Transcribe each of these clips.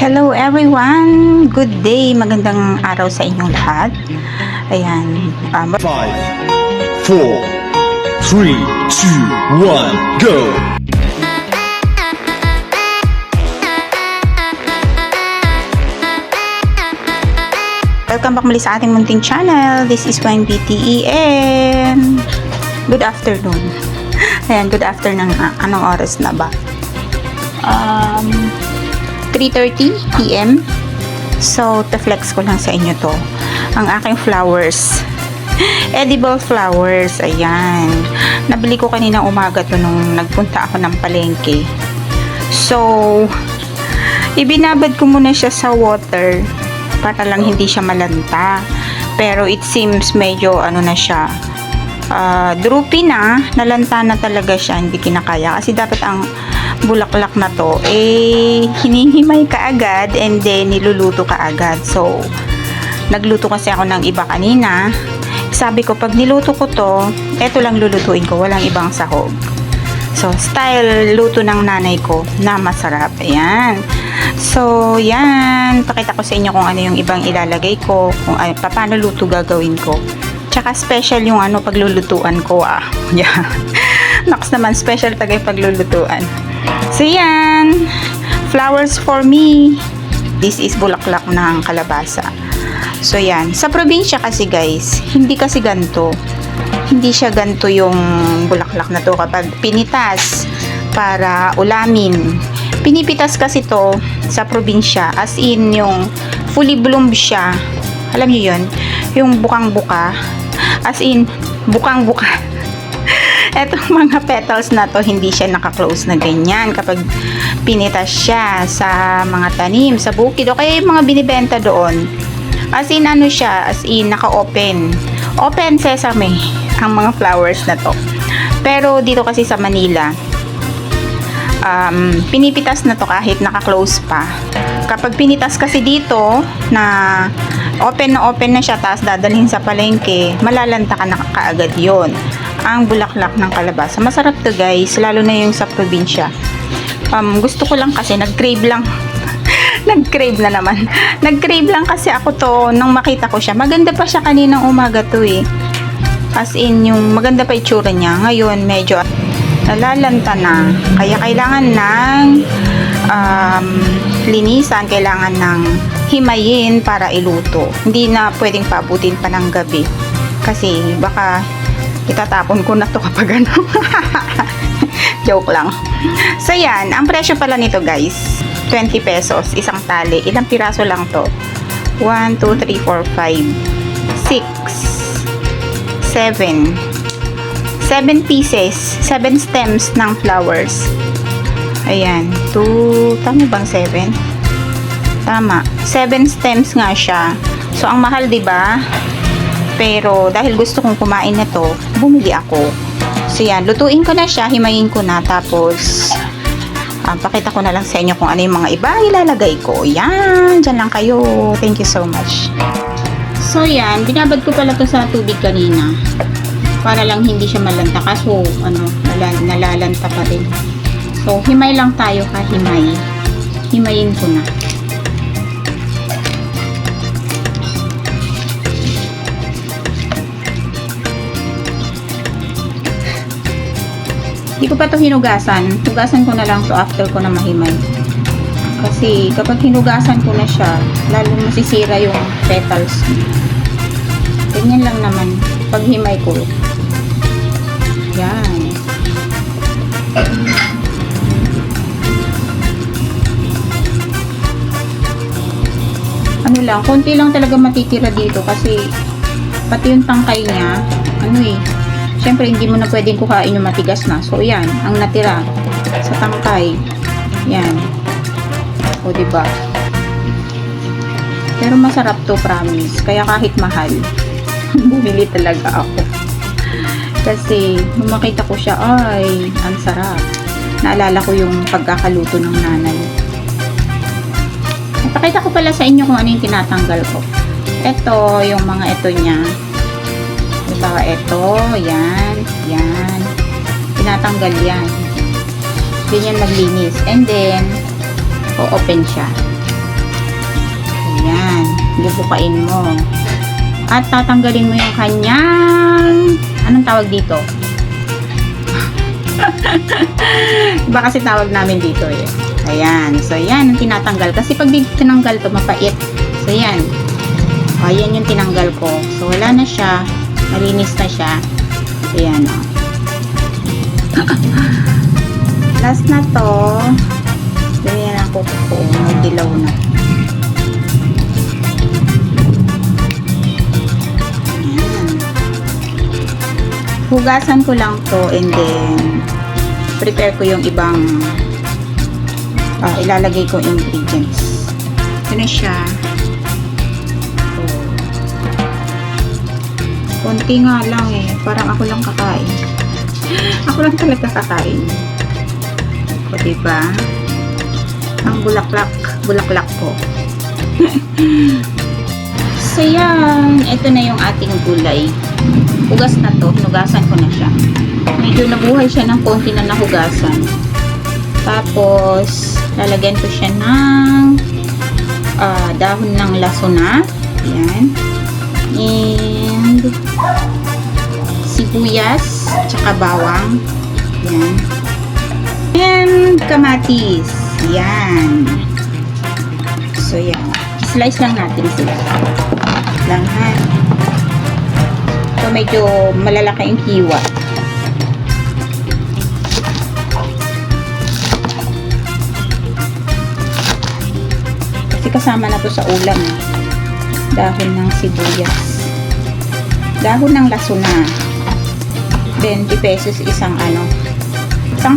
Hello everyone! Good day! Magandang araw sa inyong lahat. Ayan. Five, four, three, two, one, go! Welcome back muli sa ating munting channel. This is Wine BTE and good afternoon. Ayan, good afternoon. Anong oras na ba? 3:30 PM. So, ta-flex ko lang sa inyo to. Ang aking flowers. Edible flowers. Ayan. Nabili ko kanina umaga to nung nagpunta ako ng palengke. So, ibinabad ko muna siya sa water para lang hindi siya malanta. Pero it seems medyo ano na siya. Droopy na. Nalanta na talaga siya. Hindi kinakaya. Kasi dapat ang bulaklak na to hinihimay ka agad and then niluluto ka agad. So nagluto kasi ako ng iba kanina. Sabi ko pag niluto ko to, eto lang lulutuin ko, walang ibang sahog. So style luto ng nanay ko na masarap. Ayan. So yan, pakita ko sa inyo kung ano yung ibang ilalagay ko, kung paano luto gagawin ko. Tsaka special yung paglulutuan ko. Yeah. Naks naman, special talaga yung paglulutuan. So yan, flowers for me. This is bulaklak ng kalabasa. So yan, sa probinsya kasi guys, hindi kasi ganito. Hindi siya ganito yung bulaklak na to kapag pinitas para ulamin. Pinipitas kasi to sa probinsya, as in yung fully bloomed siya. Alam niyo yun? Yung bukang-buka. As in, bukang-buka. Etong mga petals na to, hindi siya naka-close na ganyan kapag pinitas siya sa mga tanim, sa bukid, o kaya yung mga binibenta doon. As in, ano siya, as in, naka-open. Open sesame ang mga flowers na to. Pero dito kasi sa Manila, pinipitas na to kahit naka-close pa. Kapag pinitas kasi dito na open na siya, tapos dadalhin sa palengke, malalanta ka na kaagad yun. Ang bulaklak ng kalabasa. Masarap to guys, lalo na yung sa probinsya. Gusto ko lang kasi, nag-crave lang. Nag-crave na naman. Nag-crave lang kasi ako to nung makita ko siya. Maganda pa siya kaninang umaga to eh. As in, yung maganda pa itsura niya. Ngayon, medyo nalalanta na. Kaya kailangan ng linisan, kailangan ng himayin para iluto. Hindi na pwedeng paabutin pa ng gabi. Kasi baka itatapon ko na to kapag ano. Joke lang. So yan, ang presyo pala nito guys, 20 pesos, isang tali. Ilang piraso lang to? 1, 2, 3, 4, 5, 6, 7. 7 pieces, 7 stems ng flowers. Ayan, 2, tama bang 7? Tama, 7 stems nga siya. So ang mahal, 'di ba? Pero dahil gusto kong kumain na to, bumili ako. So yan, lutuin ko na siya, himayin ko na, tapos pakita ko na lang sa inyo kung ano yung mga iba ilalagay ko. Yan, dyan lang kayo. Thank you so much. So yan, binabad ko pala to sa tubig kanina para lang hindi siya malanta, kaso nalalanta pa rin. So himay lang tayo, himayin ko na. Hindi ko pa to hinugasan. Hugasan ko na lang to after ko na mahimay. Kasi kapag hinugasan ko na siya, lalo masisira yung petals. Ganyan lang naman. Pag himay ko. Yan. Ano lang, konti lang talaga matitira dito kasi pati yung tangkay niya, syempre hindi mo na pwedeng kuhain yung matigas na. So yan, ang natira sa tangkay. Yan. O diba? Pero masarap to, promise. Kaya kahit mahal, bumili talaga ako. Kasi nung makita ko siya, ay, ang sarap. Naalala ko yung pagkakaluto ng nanay. Ipakita ko pala sa inyo kung ano yung tinatanggal ko. Ito, yung mga ito niya. Diba, ito, yan, tinatanggal yan. Ganyan maglinis. And then, o-open siya. Ayan. Bubukain mo. At tatanggalin mo yung kanyang, anong tawag dito? Iba kasi tawag namin dito eh. Ayan. So, yan ang tinatanggal. Kasi pag di tinanggal to, mapait. So, yan. O, yan yung tinanggal ko. So, wala na siya. Malinis na siya. Ayan o. Last na to. Ganyan ako po. Nagdilaw na. Hugasan ko lang to and then prepare ko yung ibang ilalagay ko ingredients. Ito na siya. Konti nga lang eh. Parang ako lang kakain. Ako lang talaga kakain. O diba? Ang bulaklak ko. So yan. Ito na yung ating gulay. Hugas na to, hinugasan ko na siya. Medyo nabuhay siya ng konti na nahugasan. Tapos, lalagyan ko siya ng dahon ng lasuna. Ayan. And sibuyas, tsaka bawang. Ayan. And kamatis. Ayan. So, yan. Slice lang natin sila. Langhan. So, medyo malalaki yung hiwa. Kasi kasama na to sa ulam. Dahon ng sibuyas. Dahon ng lasuna. 20 pesos isang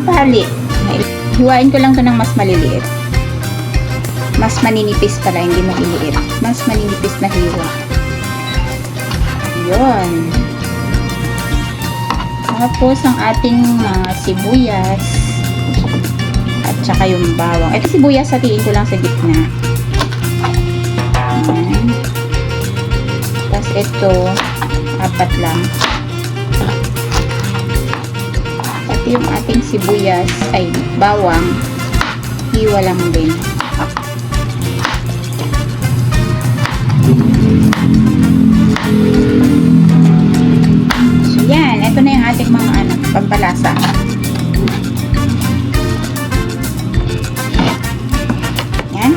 pali. Hiwain ko lang to ng mas maliliit. Mas maninipis pala, hindi mo iliit. Mas maninipis na hiwa. Yun. Tapos, ang ating mga sibuyas at saka yung bawang. Ito sibuyas, hatiin ko lang sa gitna. Ayan. Tapos, ito 4 lang. At yung ating sibuyas, ay bawang, hiwa lang din. Yan, ito na yung ating mga pampalasa. Yan.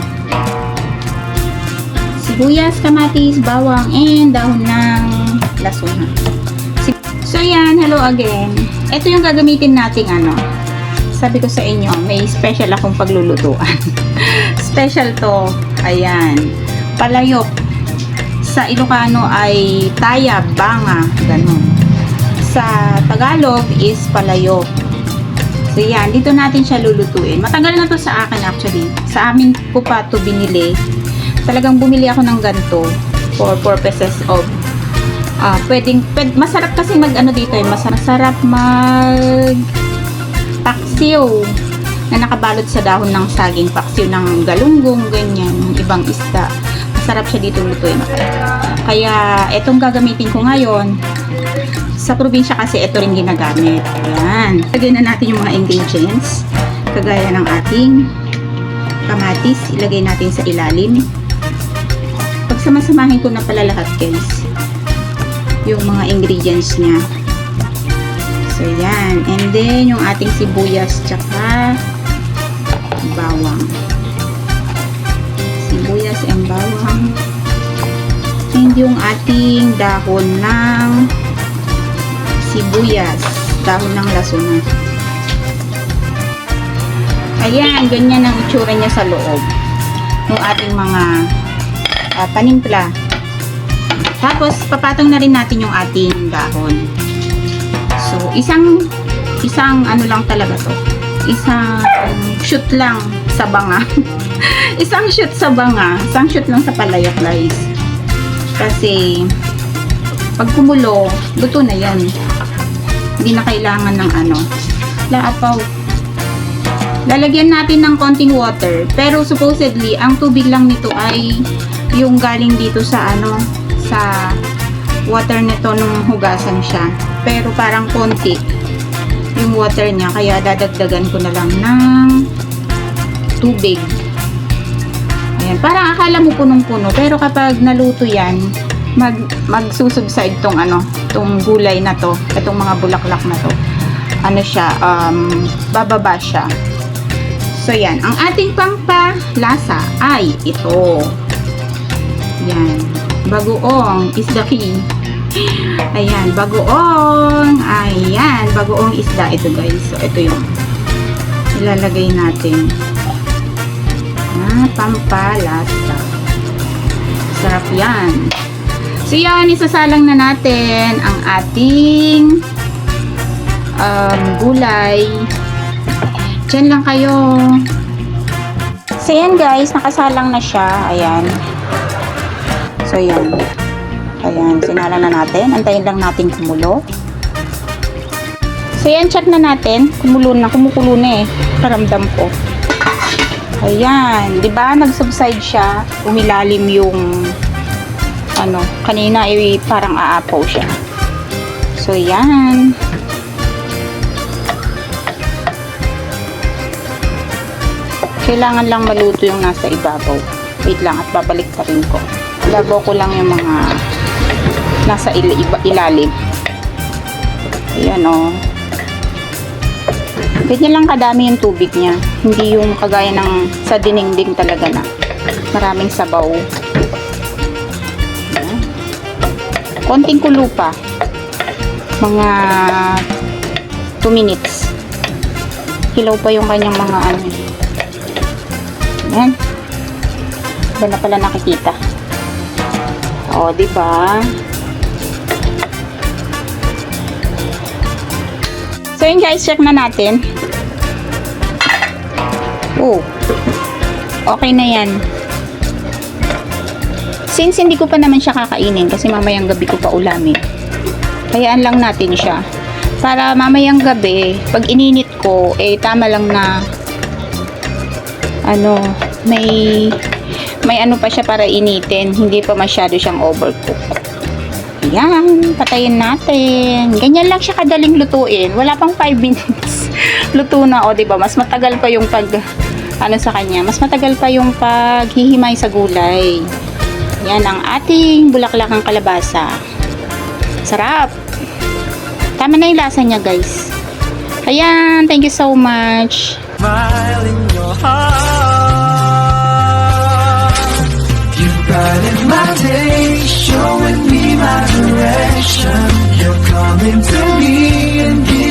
Sibuyas, kamatis, bawang, and dahon ng lasuna. So yan, hello again. Ito yung gagamitin nating sabi ko sa inyo, may special akong paglulutuan. Special to, ayan, palayok. Sa Ilocano ay taya, banga, ganun. Sa Tagalog is palayok. So yan, dito natin siya lulutuin. Matagal na to sa akin actually. Sa amin ko pa to binili. Talagang bumili ako ng ganito for purposes of masarap kasi dito eh. Masarap mag paksiw na nakabalot sa dahon ng saging, paksiw ng galunggong, ganyan, ng ibang isda. Masarap siya dito lutuin. Kaya etong gagamitin ko ngayon. Sa probinsya kasi ito rin ginagamit. Ayan. Lagyan na natin yung mga ingredients. Kagaya ng ating kamatis. Ilagay natin sa ilalim. Pagsamasamahin ko na pala lahat guys. Yung mga ingredients niya. So yan. And then yung ating sibuyas tsaka bawang. Sibuyas and bawang. And yung ating dahon ng sibuyas, dahon ng lasuna. Ayan, ganyan ang itsura niya sa loob ng ating mga panimpla. Tapos, papatong na rin natin yung ating dahon. So, isang lang talaga to. Isang shoot lang sa banga. Isang shoot sa banga. Isang shoot lang sa palayok, guys. Kasi, pag kumulo, luto na yan. Hindi na kailangan ng laapaw. Lalagyan natin ng konting water. Pero supposedly, ang tubig lang nito ay yung galing dito sa sa water nito nung hugasan siya. Pero parang konti yung water niya. Kaya dadagdagan ko na lang ng tubig. Ayan, parang akala mo punong-puno, pero kapag naluto yan, magsusubside tong tong gulay na to, itong mga bulaklak na to. Ano siya, bababa siya. So yan, ang ating pampalasa ay ito. Yan, bagoong is the key. Ayan, bagoong. Ayan, bagoong isda ito guys. So ito yung ilalagay natin na pampalasa. Sarap yan. So yan, isasalang na natin ang ating gulay. Diyan lang kayo. So yan guys, nakasalang na siya. Ayan. So yan. Ayan, sinalang na natin. Antayin lang natin kumulo. So yan, check na natin. Kumulo na, kumukulo na eh. Karamdam ko. Ayan, 'di ba? Nag-subside siya. Umilalim yung kanina ay parang aapaw siya. So yan. Kailangan lang maluto yung nasa ibabaw. Wait lang at babalik pa rin ko. Ibabaw ko lang yung mga nasa ilalim. Ayan o. Ganyan lang kadami yung tubig niya. Hindi yung kagaya ng sa dinengding talaga na maraming sabaw. Ayan. Konting kulo pa. Mga 2 minutes. Hilaw pa yung kanyang mga Ayan. Ba na pala nakikita. O, diba? So yun guys, check na natin. Oh, okay na yan. Since hindi ko pa naman siya kakainin kasi mamayang gabi ko pa ulamin, hayaan lang natin siya para mamayang gabi pag ininit ko tama lang na may pa siya para initin, hindi pa masyado siyang overcook. Ayan, patayin natin. Ganyan lang siya kadaling lutuin. Wala pang 5 minutes. Luto na, diba? Mas matagal pa yung sa kanya. Mas matagal pa yung paghihimay sa gulay. Yan ang ating bulaklakang kalabasa. Sarap. Tama na yung lasa niya, guys. Ayan, thank you so much. Smile in your heart. You brighten my day, showing me my direction. You're coming to me and giving